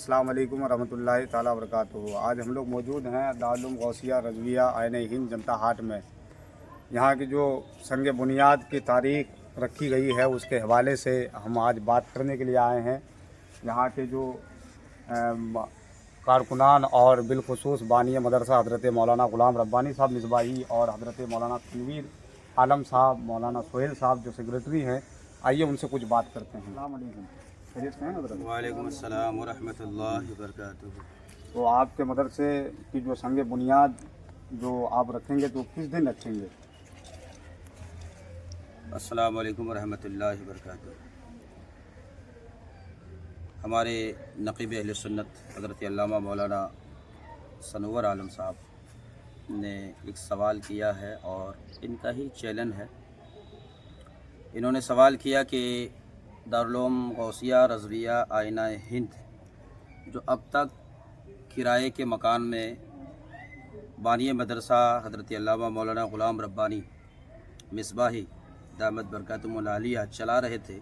अस्सलाम वालेकुम रहमतुल्लाहि ताला वबरकातुहू। आज हम लोग मौजूद हैं दारुल गौसिया रज़विया आइन हिंद जनता हाट में। यहाँ की जो संग बुनियाद की तारीख रखी गई है उसके हवाले से हम आज बात करने के लिए आए हैं। यहाँ के जो कारकुनान और बिलखुसूस बानी मदरसा हज़रत मौलाना ग़ुलाम रब्बानी साहब मिसबाही और हज़रत मौलाना तनवीर आलम साहब, मौलाना सोहेल साहब जो सेक्रेटरी हैं, आइए उनसे कुछ बात करते हैं। अस्सलाम वालेकुम, खैरियत से हैं हज़रत? वालेकुम अस्सलाम व रहमतुल्लाहि व बरकातुहू। तो आपके मदरसे की जो संग बुनियाद जो आप रखेंगे तो किस दिन रखेंगे? अस्सलाम वालेकुम व रहमतुल्लाहि व बरकातुहू। हमारे नक़ीब अहले सुन्नत हज़रत अल्लामा मौलाना सनवर आलम साहब ने एक सवाल किया है और इनका ही चैलेंज है। इन्होंने सवाल किया कि दारुल गौसिया रज़विया आइना हिंद जो अब तक किराए के मकान में बानी मदरसा हज़रत अल्लामा मौलाना ग़ुलाम रब्बानी मिसबाही दामत बरकातुहुल आलिया चला रहे थे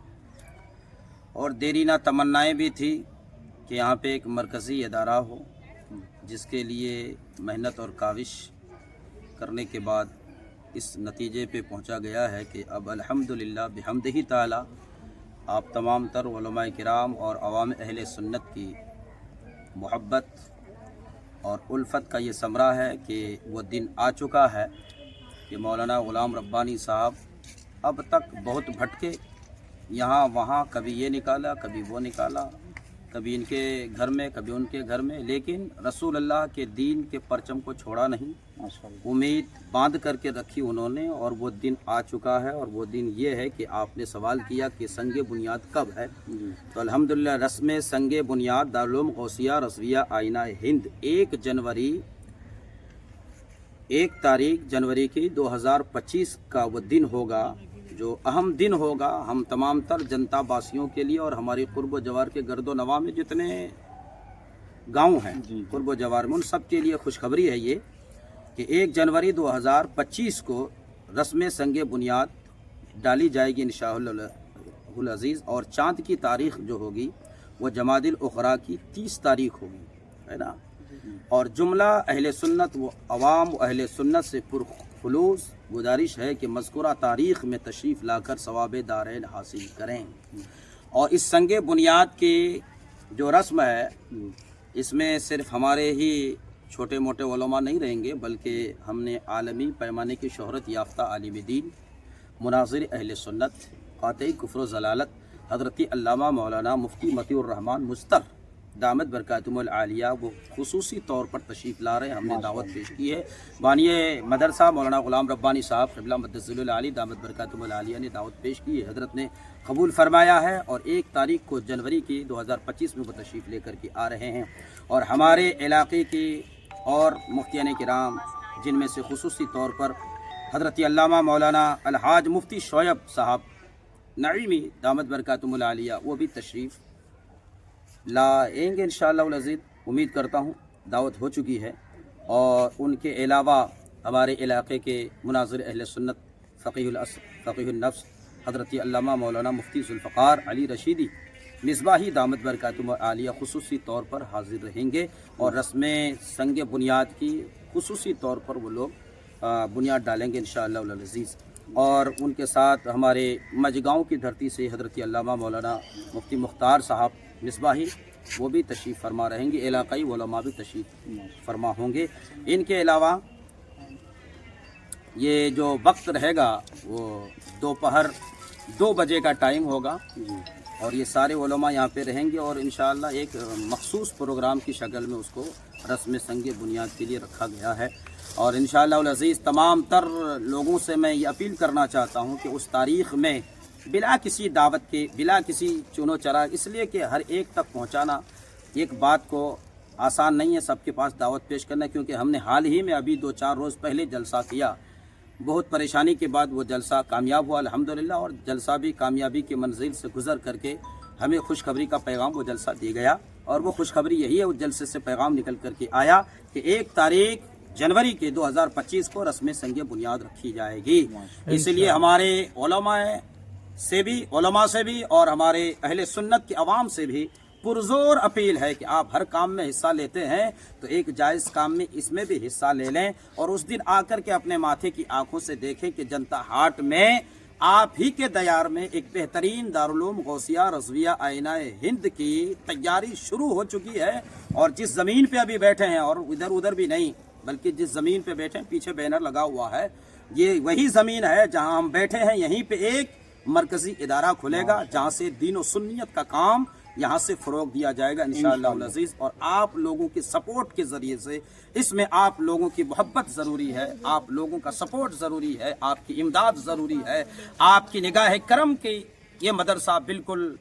और देरीना तमन्नाएँ भी थी कि यहाँ पे एक मरकज़ी इदारा हो, जिसके लिए मेहनत और काविश करने के बाद इस नतीजे पे पहुँचा गया है कि अब अल्हम्दुलिल्लाह बिहम्दिही ताला आप तमाम तर उलमाए किराम और अवाम अहले सुन्नत की मोहब्बत और उल्फत का ये समरा है कि वो दिन आ चुका है कि मौलाना ग़ुलाम रब्बानी साहब अब तक बहुत भटके, यहाँ वहाँ, कभी ये निकाला कभी वो निकाला, कभी इनके घर में कभी उनके घर में, लेकिन रसूल अल्लाह के दीन के परचम को छोड़ा नहीं, उम्मीद बांध करके रखी उन्होंने। और वो दिन आ चुका है और वो दिन ये है कि आपने सवाल किया कि संगे बुनियाद कब है, तो अल्हम्दुलिल्लाह रस्म संगे बुनियाद दारुल गौसिया रज़विया आइना हिंद 1 तारीख जनवरी की 2025 का वो दिन होगा, जो अहम दिन होगा हम तमाम तर जनता वासियों के लिए और हमारे कुर्ब जवार के गर्दो नवा में जितने गांव हैं कुर्ब जवार में उन सब के लिए खुशखबरी है ये कि 1 जनवरी 2025 को रस्म संगे बुनियाद डाली जाएगी इंशाअल्लाह अज़ीज़। और चाँद की तारीख़ जो होगी वो जमादिल उखरा की 30 तारीख़ होगी, है ना। और जुमला अहले सुन्नत व अवाम अहले सुन्नत से पुरखुलूस गुजारिश है कि मज़कूरा तारीख़ में तशरीफ़ लाकर सवाब दारैन हासिल करें। और इस संगे बुनियाद की जो रस्म है इसमें सिर्फ़ हमारे ही छोटे मोटे उलमा नहीं रहेंगे, बल्कि हमने आलमी पैमाने की शोहरत याफ्ता आलिम दीन मुनाज़िर अहले सुन्नत क़ातई कुफ्र व ज़लालत हज़रत अल्लामा मौलाना मुफ्ती मतीउर रहमान मुस्तर दामत बरकातुहुल आलिया वो खुसूसी तौर पर तशरीफ़ ला रहे हैं। हमने दावत पेश की है, बानी मदरसा मौलाना ग़ुलाम रब्बानी साहब क़िबला मद्दसिल आली दामत बरकातुहुल आलिया ने दावत पेश की है, हज़रत ने कबूल फरमाया है और 1 तारीख़ को जनवरी की 2025 में वो तशरीफ़ लेकर के आ रहे हैं। और हमारे इलाक़े की और मुफ्तियान किराम जिनमें से खुसूसी तौर पर हज़रत अल्लामा मौलाना अलहाज मुफ्ती शोयब साहब नईमी दामत बरकातुहुल आलिया वो भी तशरीफ़ लाएंगे इंशाअल्लाह अज़ीज़। उम्मीद करता हूँ दावत हो चुकी है। और उनके अलावा हमारे इलाक़े के मुनाज़िर अहले सुन्नत फ़क़ीहुन नफ्स हज़रत अल्लामा मौलाना मुफ्ती ज़ुल्फ़िकार अली रशीदी मिसबाही दामत बरकातुहुल आलिया खुसूसी तौर पर हाज़िर रहेंगे और रस्म संग बुनियाद की खुसूसी तौर पर वो लोग बुनियाद डालेंगे इंशाअल्लाह अज़ीज़। और उनके साथ हमारे मजगाँव की धरती से हज़रत अल्लामा मौलाना मुफ्ती मुख्तार साहब मिसबाही वो भी तशरीफ़ फरमा रहेंगे, इलाक़ाई उलमा भी तशरीफ़ फरमा होंगे। इनके अलावा ये जो वक्त रहेगा वो दोपहर 2 बजे का टाइम होगा और ये सारे उलमा यहाँ पे रहेंगे और इंशाअल्लाह एक मखसूस प्रोग्राम की शक्ल में उसको रस्म संग बुनियाद के लिए रखा गया है। और इंशाअल्लाह अज़ीज़ तमाम तर लोगों से मैं ये अपील करना चाहता हूँ कि उस तारीख़ में बिला किसी दावत के, बिला किसी चुनो चरा, इसलिए कि हर एक तक पहुँचाना एक बात को आसान नहीं है सबके पास दावत पेश करना, क्योंकि हमने हाल ही में अभी 2-4 रोज़ पहले जलसा किया, बहुत परेशानी के बाद वो जलसा कामयाब हुआ अल्हम्दुलिल्लाह। और जलसा भी कामयाबी के मंजिल से गुज़र करके हमें खुशखबरी का पैगाम वो जलसा दे गया और वो खुशखबरी यही है, उस जलसे से पैगाम निकल करके आया कि 1 तारीख़ जनवरी के 2025 को रस्म संग बुनियाद रखी जाएगी। इसलिए हमारे उलमा से भी और हमारे अहले सुन्नत के अवाम से भी पुरजोर अपील है कि आप हर काम में हिस्सा लेते हैं तो एक जायज़ काम में इसमें भी हिस्सा ले लें और उस दिन आकर के अपने माथे की आंखों से देखें कि जनता हाट में आप ही के दयार में एक बेहतरीन दारुल गौसिया रज़विया आईना हिंद की तैयारी शुरू हो चुकी है। और जिस ज़मीन पे अभी बैठे हैं, और इधर उधर भी नहीं बल्कि जिस ज़मीन पे बैठे हैं, पीछे बैनर लगा हुआ है, ये वही ज़मीन है जहां हम बैठे हैं। यहीं पे एक मरकज़ी इदारा खुलेगा जहां से दीन और सुन्नियत का काम यहाँ से फ़रोग दिया जाएगा इंशाअल्लाह अज़ीज़। और आप लोगों के सपोर्ट के ज़रिए से, इसमें आप लोगों की मोहब्बत ज़रूरी है, आप लोगों का सपोर्ट ज़रूरी है, आपकी इमदाद ज़रूरी है, आपकी निगाह करम की ये मदरसा बिल्कुल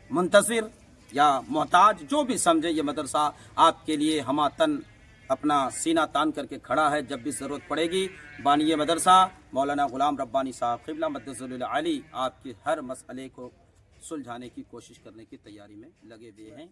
मुंतज़िर या मोहताज जो भी समझे, ये मदरसा आपके लिए हमातन अपना सीना तान करके खड़ा है। जब भी ज़रूरत पड़ेगी बानी मदरसा मौलाना ग़ुलाम रब्बानी साहब क़िबला मद्दसुल अली आपके हर मसले को सुलझाने की कोशिश करने की तैयारी में लगे हुए हैं।